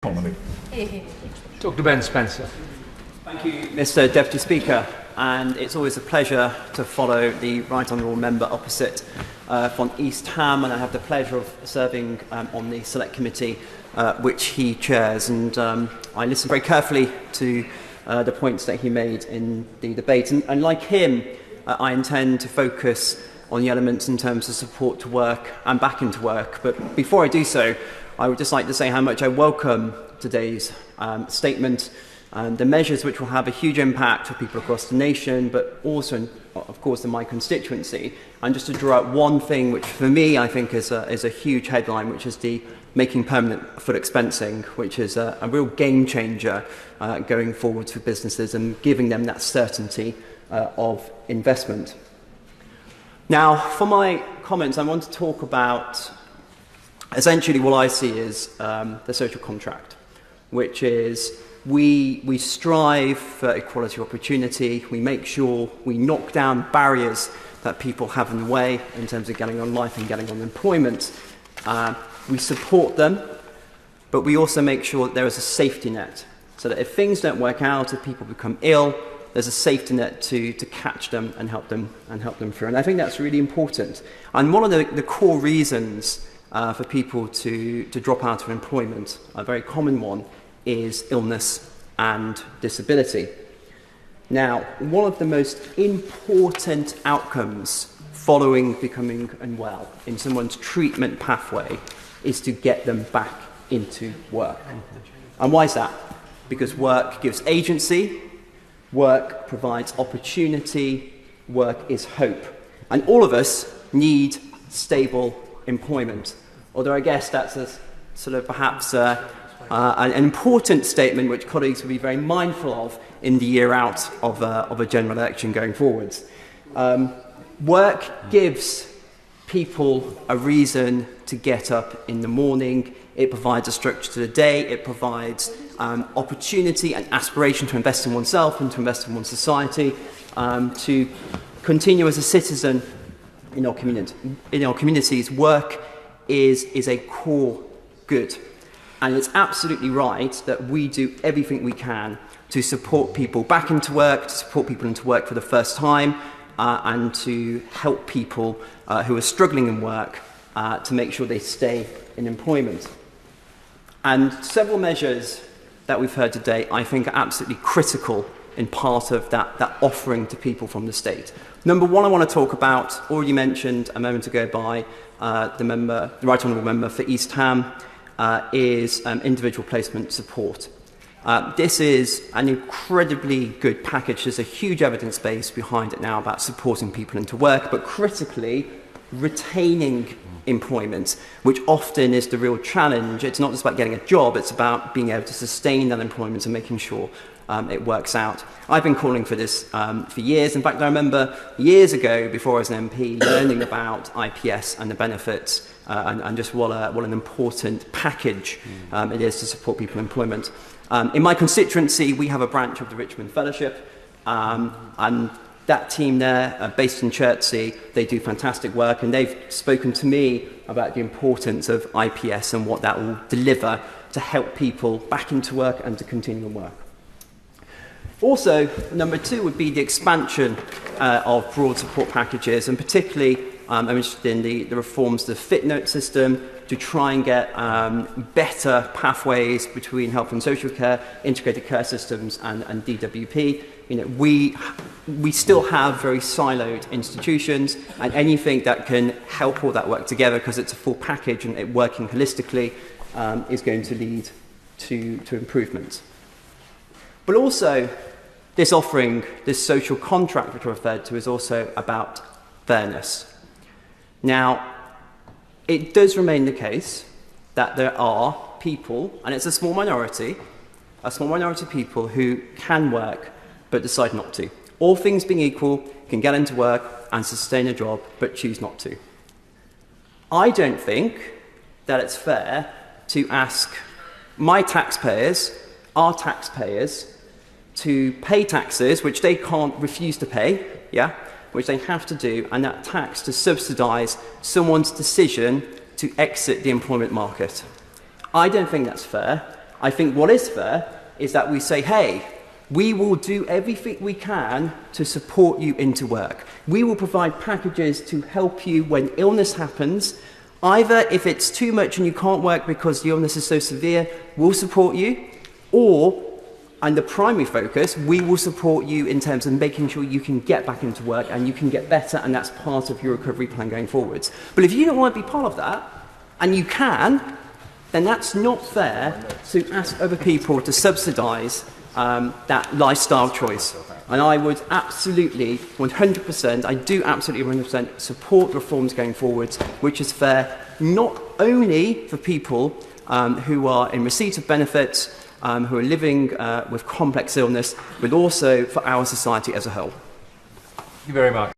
economy. Dr. Ben Spencer. Thank you, Mr. Deputy Speaker, and it's always a pleasure to follow the Right Honourable Member opposite from East Ham, and I have the pleasure of serving on the Select Committee which he chairs, and I listened very carefully to the points that he made in the debate, and like him, I intend to focus on the elements in terms of support to work and back into work. But before I do so, I would just like to say how much I welcome today's statement and the measures which will have a huge impact for people across the nation, but also, of course, in my constituency. And just to draw out one thing, which for me I think is a huge headline, which is the making permanent full expensing, which is a real game changer going forward for businesses and giving them that certainty of investment. Now, for my comments, I want to talk about essentially what I see is the social contract, which is we strive for equality of opportunity. We make sure we knock down barriers that people have in the way in terms of getting on life and getting on employment. We support them, but we also make sure that there is a safety net, so that if things don't work out, if people become ill, there's a safety net to catch them and help them through. And I think that's really important. And one of the core reasons for people to drop out of employment, a very common one, is illness and disability. Now, one of the most important outcomes following becoming unwell in someone's treatment pathway is to get them back into work. And why is that? Because work gives agency, work provides opportunity, work is hope. And all of us need stable employment. Although I guess that's a sort of perhaps an important statement which colleagues will be very mindful of in the year out of a general election going forwards. Work gives people a reason to get up in the morning. It provides a structure to the day. It provides opportunity and aspiration to invest in oneself and to invest in one's society, to continue as a citizen in our community. In our communities, work is a core good. And it's absolutely right that we do everything we can to support people back into work, to support people into work for the first time, and to help people who are struggling in work to make sure they stay in employment. And several measures that we've heard today, I think, are absolutely critical in part of that offering to people from the state. Number one, I want to talk about, already mentioned a moment ago by the Right Honourable Member for East Ham, is individual placement support. This is an incredibly good package. There's a huge evidence base behind it now about supporting people into work, but critically retaining employment, which often is the real challenge. It's not just about getting a job, it's about being able to sustain that employment and making sure it works out. I've been calling for this for years. In fact, I remember years ago, before I was an MP, learning about IPS and the benefits and just what an important package it is to support people in employment. In my constituency, we have a branch of the Richmond Fellowship, and that team there, based in Chertsey, they do fantastic work, and they've spoken to me about the importance of IPS and what that will deliver to help people back into work and to continue to work. Also, number two would be the expansion of broad support packages, and particularly I'm interested in the reforms to the FitNote system to try and get better pathways between health and social care, integrated care systems and DWP. You know, we still have very siloed institutions, and anything that can help all that work together, because it's a full package and it working holistically, is going to lead to improvements. But also, this offering, this social contract which I referred to, is also about fairness. Now, it does remain the case that there are people, and it's a small minority of people who can work but decide not to. All things being equal, can get into work and sustain a job but choose not to. I don't think that it's fair to ask my taxpayers, our taxpayers, to pay taxes which they can't refuse to pay, which they have to do, and that tax to subsidise someone's decision to exit the employment market. I don't think that's fair, I think what is fair is that we say, hey, we will do everything we can to support you into work. We will provide packages to help you when illness happens. Either if it's too much and you can't work because the illness is so severe, we'll support you, or, and the primary focus, we will support you in terms of making sure you can get back into work and you can get better, and that's part of your recovery plan going forwards. But if you don't want to be part of that, and you can, then that's not fair to ask other people to subsidise that lifestyle choice. And I would absolutely, 100%, I do absolutely 100% support reforms going forwards, which is fair not only for people who are in receipt of benefits, who are living with complex illness, but also for our society as a whole. Thank you very much.